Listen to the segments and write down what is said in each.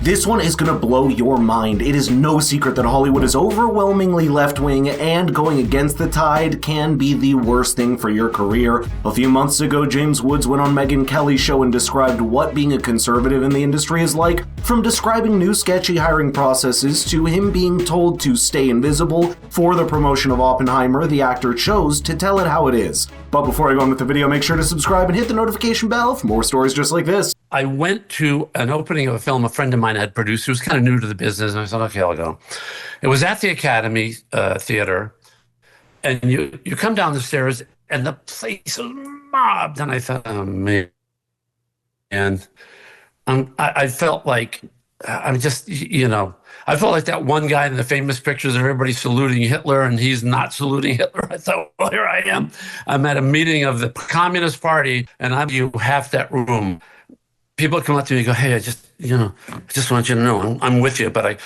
This one is gonna blow your mind. It is no secret that Hollywood is overwhelmingly left-wing, and going against the tide can be the worst thing for your career. A few months ago, James Woods went on Megyn Kelly's show and described what being a conservative in the industry is like, from describing new sketchy hiring processes to him being told to stay invisible. For the promotion of Oppenheimer, the actor chose to tell it how it is. But before I go on with the video, make sure to subscribe and hit the notification bell for more stories just like this. I went to an opening of a film a friend of mine had produced who was kind of new to the business, and I thought, okay, I'll go. It was at the Academy Theater, and you come down the stairs, and the place is mobbed, and I thought, oh, man. And I felt like, I'm just, I felt like that one guy in the famous pictures of everybody saluting Hitler, and he's not saluting Hitler. I thought, well, here I am. I'm at a meeting of the Communist Party, and I'm you half that room. People come up to me and go, hey, I just want you to know I'm with you, but I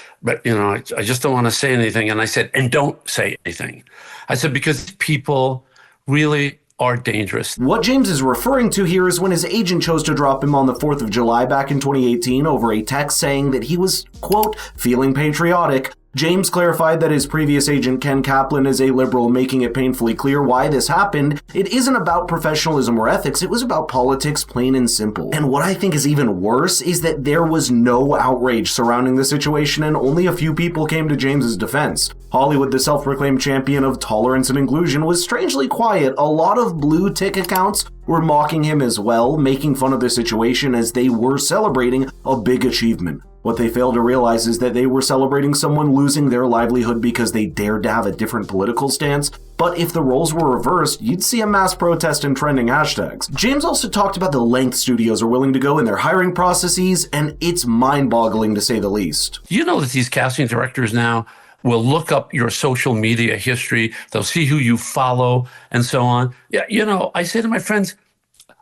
just don't want to say anything. And I said, and don't say anything. I said, because people really are dangerous. What James is referring to here is when his agent chose to drop him on the 4th of July back in 2018 over a text saying that he was, quote, feeling patriotic. James clarified that his previous agent, Ken Kaplan, is a liberal, making it painfully clear why this happened. It isn't about professionalism or ethics, it was about politics, plain and simple. And what I think is even worse is that there was no outrage surrounding the situation, and only a few people came to James's defense. Hollywood, the self-proclaimed champion of tolerance and inclusion, was strangely quiet. A lot of blue tick accounts were mocking him as well, making fun of the situation as they were celebrating a big achievement. What they failed to realize is that they were celebrating someone losing their livelihood because they dared to have a different political stance. But if the roles were reversed, you'd see a mass protest and trending hashtags. James also talked about the length studios are willing to go in their hiring processes, and it's mind-boggling to say the least. You know that these casting directors now will look up your social media history, they'll see who you follow, and so on. Yeah, I say to my friends,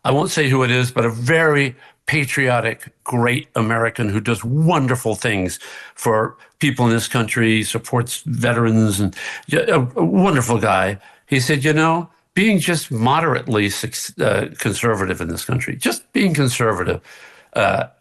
I won't say who it is, but a very patriotic, great American who does wonderful things for people in this country, supports veterans, and a wonderful guy. He said, being just moderately conservative in this country, just being conservative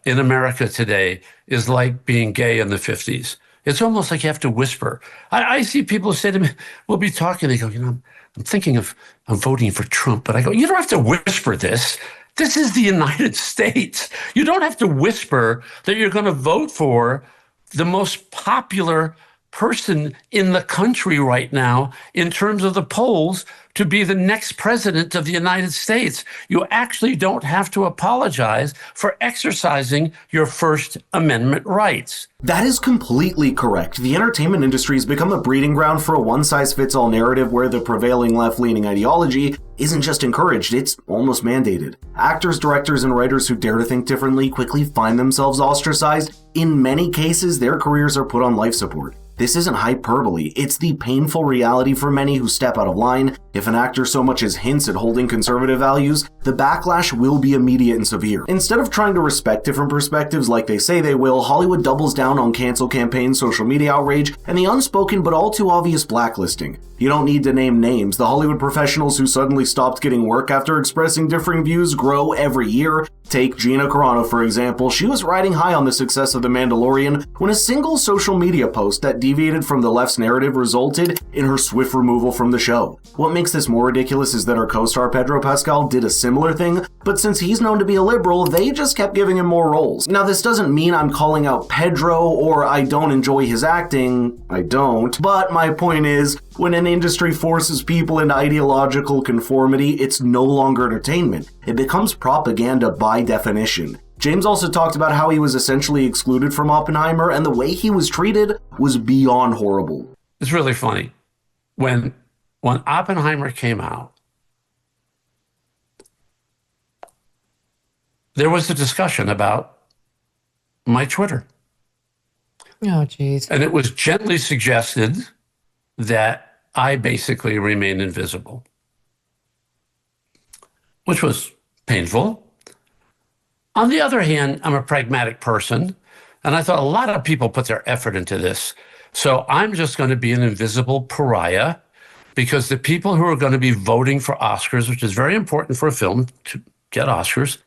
in America today is like being gay in the 50s. It's almost like you have to whisper. I see people say to me, we'll be talking, they go, I'm thinking of, I'm voting for Trump, but I go, you don't have to whisper this. This is the United States. You don't have to whisper that you're going to vote for the most popular person in the country right now in terms of the polls to be the next president of the United States. You actually don't have to apologize for exercising your First Amendment rights. That is completely correct. The entertainment industry has become a breeding ground for a one-size-fits-all narrative where the prevailing left-leaning ideology isn't just encouraged, it's almost mandated. Actors, directors, and writers who dare to think differently quickly find themselves ostracized. In many cases, their careers are put on life support. This isn't hyperbole, it's the painful reality for many who step out of line. If an actor so much as hints at holding conservative values, the backlash will be immediate and severe. Instead of trying to respect different perspectives like they say they will, Hollywood doubles down on cancel campaigns, social media outrage, and the unspoken but all too obvious blacklisting. You don't need to name names. The Hollywood professionals who suddenly stopped getting work after expressing differing views grow every year. Take Gina Carano, for example. She was riding high on the success of The Mandalorian when a single social media post that deviated from the left's narrative resulted in her swift removal from the show. What makes this more ridiculous is that her co-star Pedro Pascal did a similar thing, but since he's known to be a liberal, they just kept giving him more roles. Now, this doesn't mean I'm calling out Pedro or I don't enjoy his acting. I don't. But my point is, when an industry forces people into ideological conformity, it's no longer entertainment. It becomes propaganda by definition. James also talked about how he was essentially excluded from Oppenheimer, and the way he was treated was beyond horrible. It's really funny. When Oppenheimer came out, there was a discussion about my Twitter. Oh, geez. And it was gently suggested that I basically remain invisible, which was painful. On the other hand, I'm a pragmatic person, and I thought a lot of people put their effort into this. So I'm just going to be an invisible pariah, because the people who are going to be voting for Oscars, which is very important for a film to get Oscars,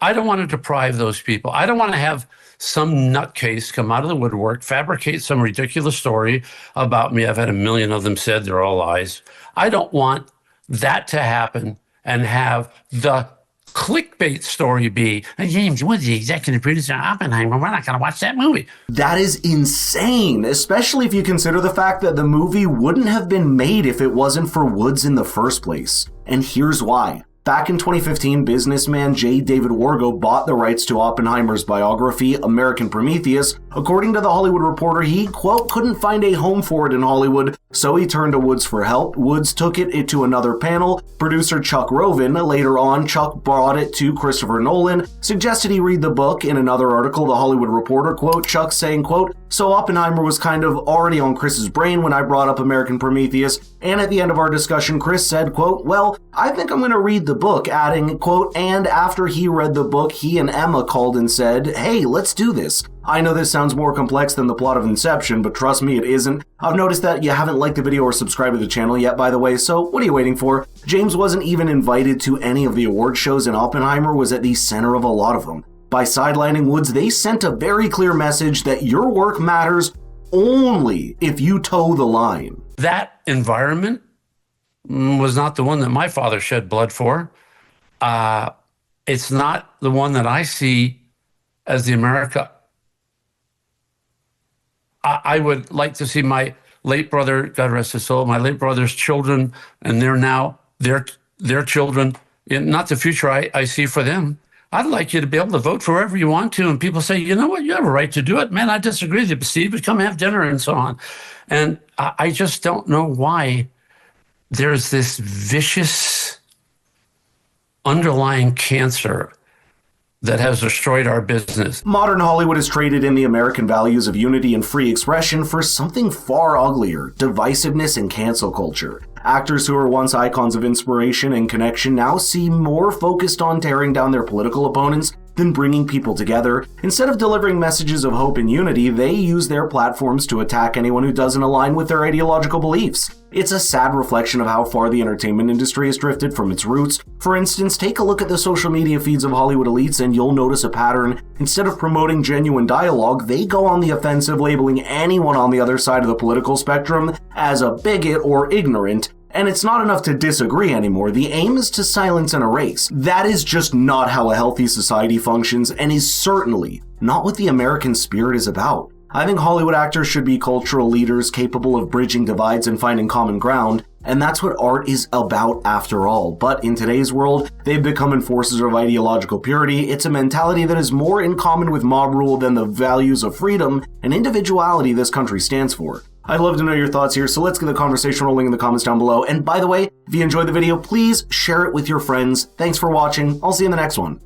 I don't want to deprive those people. I don't want to have some nutcase come out of the woodwork, fabricate some ridiculous story about me. I've had a million of them said, they're all lies. I don't want that to happen and have the clickbait story be, James Woods, the executive producer of Oppenheimer, we're not going to watch that movie. That is insane, especially if you consider the fact that the movie wouldn't have been made if it wasn't for Woods in the first place. And here's why. Back in 2015, businessman J. David Wargo bought the rights to Oppenheimer's biography, American Prometheus. According to The Hollywood Reporter, he, quote, couldn't find a home for it in Hollywood, so he turned to Woods for help. Woods took it to another panel. Producer Chuck Rovin, later on, Chuck brought it to Christopher Nolan, suggested he read the book. In another article, The Hollywood Reporter, quote, Chuck saying, quote, so Oppenheimer was kind of already on Chris's brain when I brought up American Prometheus, and at the end of our discussion, Chris said, quote, well, I think I'm going to read the book, adding, quote, and after he read the book, he and Emma called and said, hey, let's do this. I know this sounds more complex than the plot of Inception, but trust me, it isn't. I've noticed that you haven't liked the video or subscribed to the channel yet, by the way, so what are you waiting for? James wasn't even invited to any of the award shows, and Oppenheimer was at the center of a lot of them. By sidelining Woods, they sent a very clear message that your work matters only if you toe the line. That environment was not the one that my father shed blood for. It's not the one that I see as the America I would like to see. My late brother, God rest his soul, my late brother's children, and they're now their children, not the future I see for them. I'd like you to be able to vote for whoever you want to, and people say, you know what, you have a right to do it. Man, I disagree with you, but Steve, but come have dinner and so on. And I just don't know why there's this vicious underlying cancer that has destroyed our business. Modern Hollywood has traded in the American values of unity and free expression for something far uglier, divisiveness and cancel culture. Actors who were once icons of inspiration and connection now seem more focused on tearing down their political opponents than bringing people together. Instead of delivering messages of hope and unity, they use their platforms to attack anyone who doesn't align with their ideological beliefs. It's a sad reflection of how far the entertainment industry has drifted from its roots. For instance, take a look at the social media feeds of Hollywood elites and you'll notice a pattern. Instead of promoting genuine dialogue, they go on the offensive, labeling anyone on the other side of the political spectrum as a bigot or ignorant. And it's not enough to disagree anymore. The aim is to silence and erase. That is just not how a healthy society functions, and is certainly not what the American spirit is about. I think Hollywood actors should be cultural leaders capable of bridging divides and finding common ground, and that's what art is about after all. But in today's world, they've become enforcers of ideological purity. It's a mentality that is more in common with mob rule than the values of freedom and individuality this country stands for. I'd love to know your thoughts here, so let's get the conversation rolling in the comments down below. And by the way, if you enjoyed the video, please share it with your friends. Thanks for watching. I'll see you in the next one.